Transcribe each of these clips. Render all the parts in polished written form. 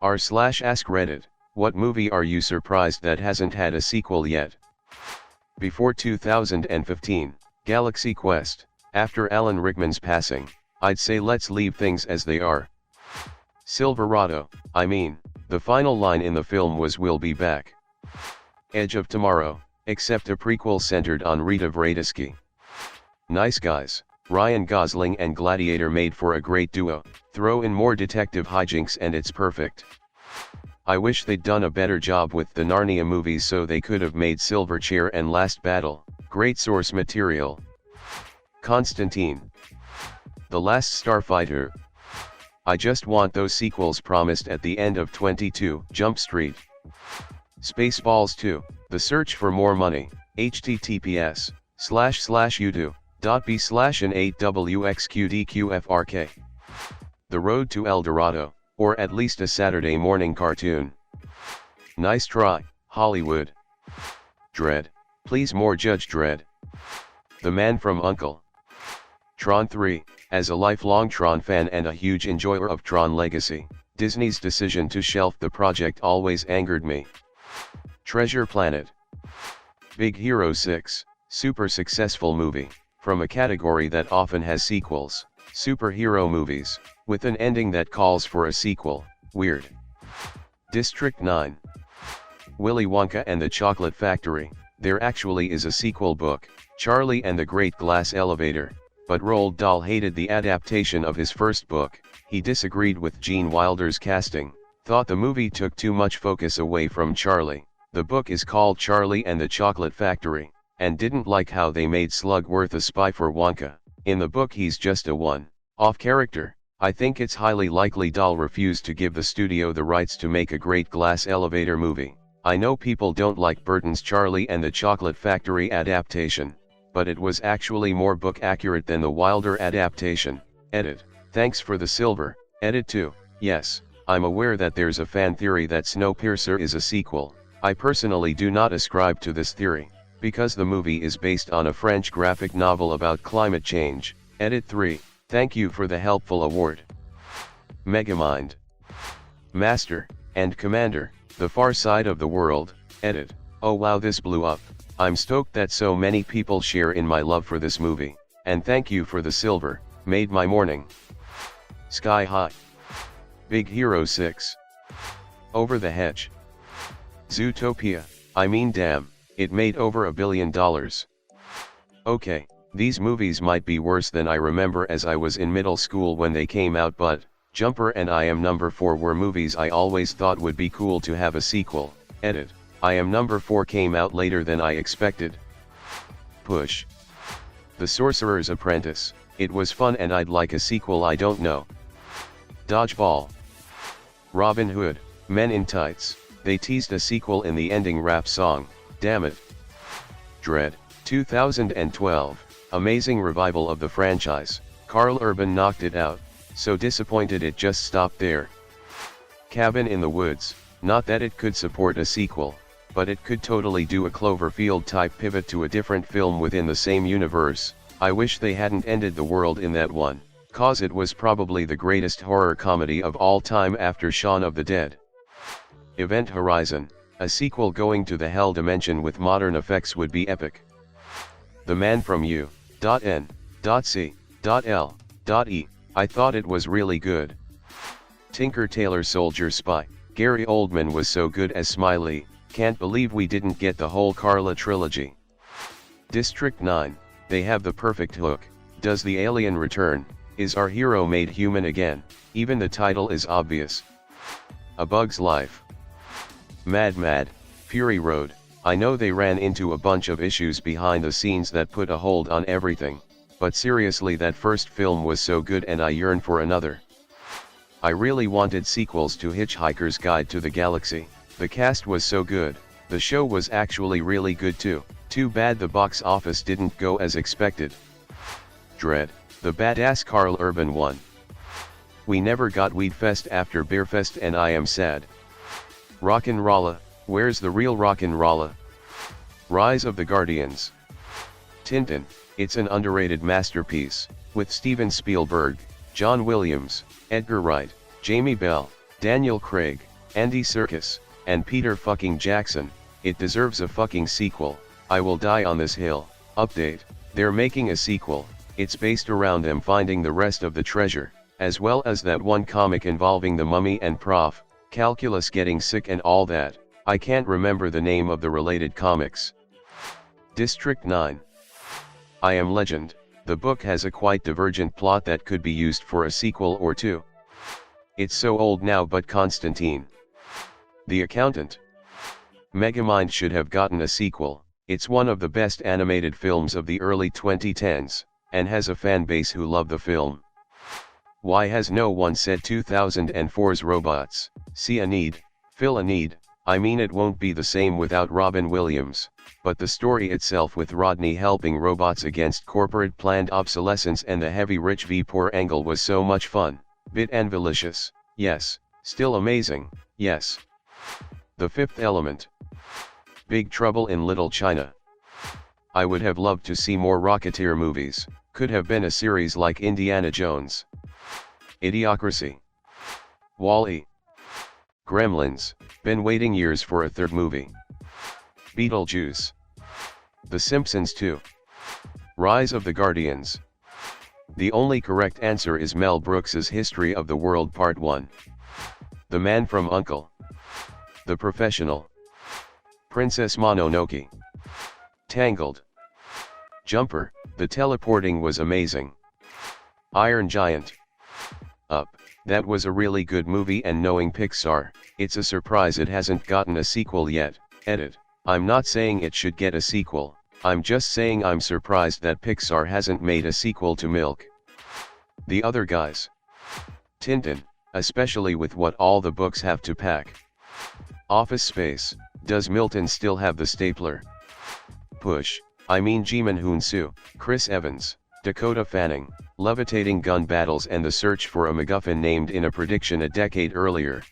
r/AskReddit, what movie are you surprised that hasn't had a sequel yet? Before 2015, Galaxy Quest. After Alan Rickman's passing, I'd say let's leave things as they are. Silverado, the final line in the film was "We'll be back." Edge of Tomorrow, except a prequel centered on Rita Verdeschi. Nice Guys, Ryan Gosling and Gladiator made for a great duo, throw in more detective hijinks and it's perfect. I wish they'd done a better job with the Narnia movies, so they could have made Silverchair and Last Battle, great source material. Constantine. The Last Starfighter. I just want those sequels promised at the end of 22 Jump Street. Spaceballs 2, The Search for More Money, https://youtube.b/n8wxqdqfrk. The Road to El Dorado, or at least a Saturday morning cartoon. Nice try, Hollywood. Dredd, please more Judge Dredd. The Man from U.N.C.L.E. Tron 3, as a lifelong Tron fan and a huge enjoyer of Tron Legacy, Disney's decision to shelf the project always angered me. Treasure Planet. Big Hero 6, super successful movie, from a category that often has sequels, superhero movies, with an ending that calls for a sequel, weird. District 9. Willy Wonka and the Chocolate Factory. There actually is a sequel book, Charlie and the Great Glass Elevator, but Roald Dahl hated the adaptation of his first book. He disagreed with Gene Wilder's casting, thought the movie took too much focus away from Charlie. The book is called Charlie and the Chocolate Factory, and didn't like how they made Slugworth a spy for Wonka. In the book he's just a one-off character. I think it's highly likely Dahl refused to give the studio the rights to make a Great Glass Elevator movie. I know people don't like Burton's Charlie and the Chocolate Factory adaptation, but it was actually more book accurate than the Wilder adaptation. Edit. Thanks for the silver. Edit 2. Yes, I'm aware that there's a fan theory that Snowpiercer is a sequel. I personally do not ascribe to this theory, because the movie is based on a French graphic novel about climate change. Edit 3. Thank you for the helpful award. Megamind. Master and Commander, The Far Side of the World. Edit. Oh wow, this blew up. I'm stoked that so many people share in my love for this movie, and thank you for the silver, made my morning. Sky High. Big Hero 6. Over the Hedge. Zootopia, damn, it made over $1 billion. Okay, these movies might be worse than I remember as I was in middle school when they came out, but Jumper and I Am Number 4 were movies I always thought would be cool to have a sequel. Edit. I Am Number 4 came out later than I expected. Push. The Sorcerer's Apprentice. It was fun and I'd like a sequel, I don't know. Dodgeball. Robin Hood, Men in Tights. They teased a sequel in the ending rap song, damn it. Dredd, 2012, amazing revival of the franchise. Karl Urban knocked it out, so disappointed it just stopped there. Cabin in the Woods, not that it could support a sequel, but it could totally do a Cloverfield type pivot to a different film within the same universe. I wish they hadn't ended the world in that one, cause it was probably the greatest horror comedy of all time after Shaun of the Dead. Event Horizon, a sequel going to the Hell dimension with modern effects would be epic. The Man from U.N.C.L.E. I thought it was really good. Tinker Tailor Soldier Spy, Gary Oldman was so good as Smiley, can't believe we didn't get the whole Carla trilogy. District 9, they have the perfect hook. Does the alien return? Is our hero made human again? Even the title is obvious. A Bug's Life. Mad, Fury Road. I know they ran into a bunch of issues behind the scenes that put a hold on everything, but seriously, that first film was so good and I yearn for another. I really wanted sequels to Hitchhiker's Guide to the Galaxy. The cast was so good, the show was actually really good too. Too bad the box office didn't go as expected. Dredd, the badass Karl Urban one. We never got Weedfest after Beerfest and I am sad. Rock'n'Rolla, where's the real Rock'n'Rolla? Rise of the Guardians. Tintin, it's an underrated masterpiece, with Steven Spielberg, John Williams, Edgar Wright, Jamie Bell, Daniel Craig, Andy Serkis, and Peter fucking Jackson, it deserves a fucking sequel. I will die on this hill. Update, they're making a sequel, it's based around them finding the rest of the treasure, as well as that one comic involving the mummy and Prof. Calculus getting sick and all that. I can't remember the name of the related comics. District 9. I Am Legend, the book has a quite divergent plot that could be used for a sequel or two. It's so old now, but Constantine the Accountant Megamind should have gotten a sequel. It's one of the best animated films of the early 2010s, and has a fan base who love the film. Why has no one said 2004's robots? See a need, fill a need. I mean, it won't be the same without Robin Williams, but the story itself with Rodney helping robots against corporate planned obsolescence and the heavy rich v poor angle was so much fun. Bit and delicious, yes. Still amazing, yes. The Fifth Element. Big Trouble in Little China. I would have loved to see more Rocketeer movies, could have been a series like Indiana Jones. Idiocracy. Wall-E. Gremlins, been waiting years for a third movie. Beetlejuice. The Simpsons 2. Rise of the Guardians. The only correct answer is Mel Brooks's History of the World Part 1. The Man from U.N.C.L.E. The Professional. Princess Mononoke. Tangled. Jumper, the teleporting was amazing. Iron Giant. Up, that was a really good movie, and knowing Pixar, it's a surprise it hasn't gotten a sequel yet. Edit, I'm not saying it should get a sequel, I'm just saying I'm surprised that Pixar hasn't made a sequel to Milk. The Other Guys. Tintin, especially with what all the books have to pack. Office Space, does Milton still have the stapler? Push, I mean Jimin Hoon-soo, Chris Evans, Dakota Fanning, levitating gun battles and the search for a MacGuffin named in a prediction a decade earlier.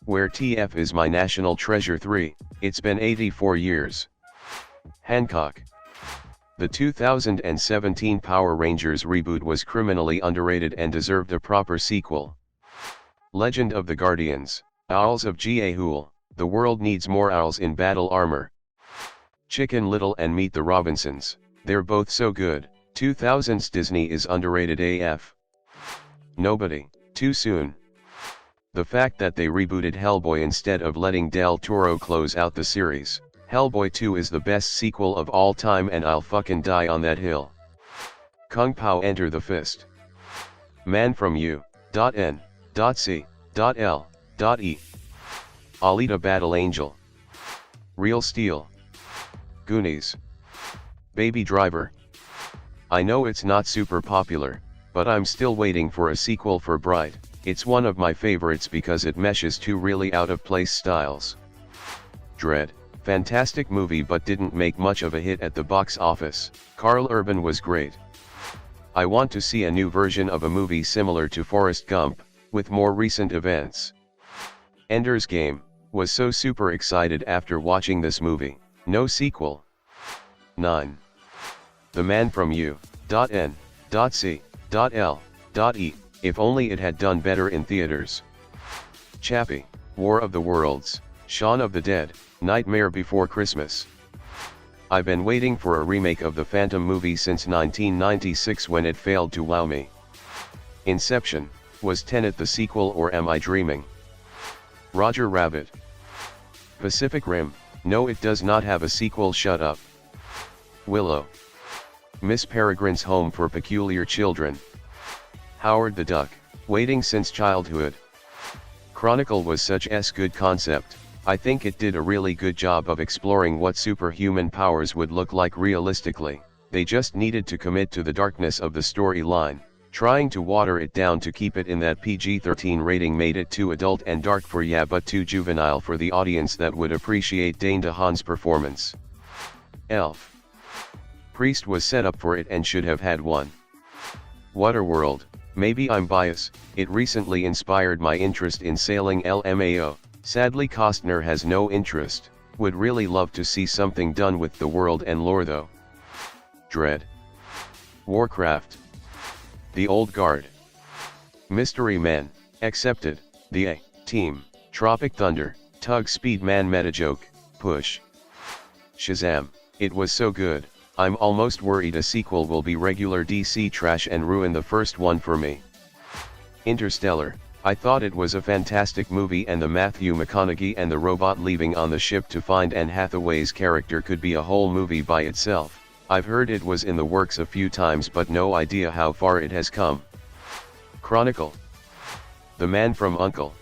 Where TF is My National Treasure 3, it's been 84 years. Hancock. The 2017 Power Rangers reboot was criminally underrated and deserved a proper sequel. Legend of the Guardians, Owls of Ga'Hoole, the world needs more owls in battle armor. Chicken Little and Meet the Robinsons, they're both so good. 2000s Disney is underrated AF. Nobody, too soon. The fact that they rebooted Hellboy instead of letting Del Toro close out the series. Hellboy 2 is the best sequel of all time, and I'll fucking die on that hill. Kung Pao Enter the Fist. Man from U.N.C.L.E. Alita Battle Angel. Real Steel. Goonies. Baby Driver. I know it's not super popular, but I'm still waiting for a sequel for Bright. It's one of my favorites because it meshes two really out-of-place styles. Dread, fantastic movie but didn't make much of a hit at the box office. Karl Urban was great. I want to see a new version of a movie similar to Forrest Gump, with more recent events. Ender's Game, was so super excited after watching this movie. No sequel. 9. The Man from U.N.C.L.E. If only it had done better in theaters. Chappie, War of the Worlds, Shaun of the Dead, Nightmare Before Christmas. I've been waiting for a remake of the Phantom movie since 1996 when it failed to wow me. Inception, was Tenet the sequel or am I dreaming? Roger Rabbit. Pacific Rim, no it does not have a sequel, shut up. Willow. Miss Peregrine's Home for Peculiar Children. Howard the Duck, waiting since childhood. Chronicle was such a good concept. I think it did a really good job of exploring what superhuman powers would look like realistically. They just needed to commit to the darkness of the storyline. Trying to water it down to keep it in that PG-13 rating made it too adult and dark for but too juvenile for the audience that would appreciate Dane DeHaan's performance. Elf. Priest was set up for it and should have had one. Waterworld, maybe I'm biased, it recently inspired my interest in sailing LMAO. Sadly Costner has no interest, would really love to see something done with the world and lore though. Dread. Warcraft. The Old Guard. Mystery Man, accepted, the A-Team, Tropic Thunder, Tug Speed Man Meta Joke, Push. Shazam, it was so good, I'm almost worried a sequel will be regular DC trash and ruin the first one for me. Interstellar, I thought it was a fantastic movie, and the Matthew McConaughey and the robot leaving on the ship to find Anne Hathaway's character could be a whole movie by itself. I've heard it was in the works a few times but no idea how far it has come. Chronicle. The Man from U.N.C.L.E.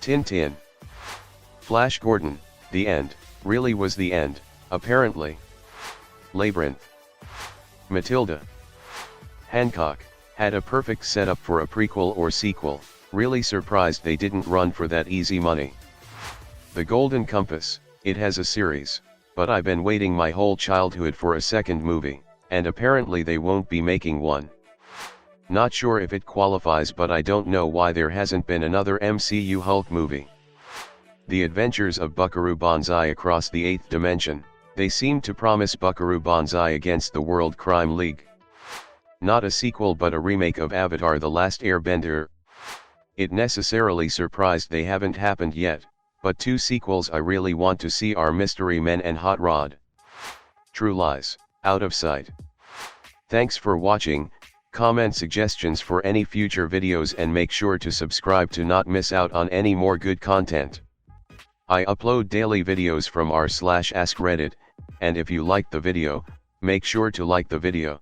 Tintin. Flash Gordon, the end, really was the end, apparently. Labyrinth. Matilda. Hancock, had a perfect setup for a prequel or sequel, really surprised they didn't run for that easy money. The Golden Compass, it has a series, but I've been waiting my whole childhood for a second movie, and apparently they won't be making one. Not sure if it qualifies, but I don't know why there hasn't been another MCU Hulk movie. The Adventures of Buckaroo Banzai Across the Eighth Dimension, they seem to promise Buckaroo Banzai against the World Crime League. Not a sequel but a remake of Avatar: The Last Airbender. It necessarily surprised they haven't happened yet, but two sequels I really want to see are Mystery Men and Hot Rod. True Lies, Out of Sight. Thanks for watching. Comment suggestions for any future videos and make sure to subscribe to not miss out on any more good content. I upload daily videos from r/AskReddit, and if you liked the video, make sure to like the video.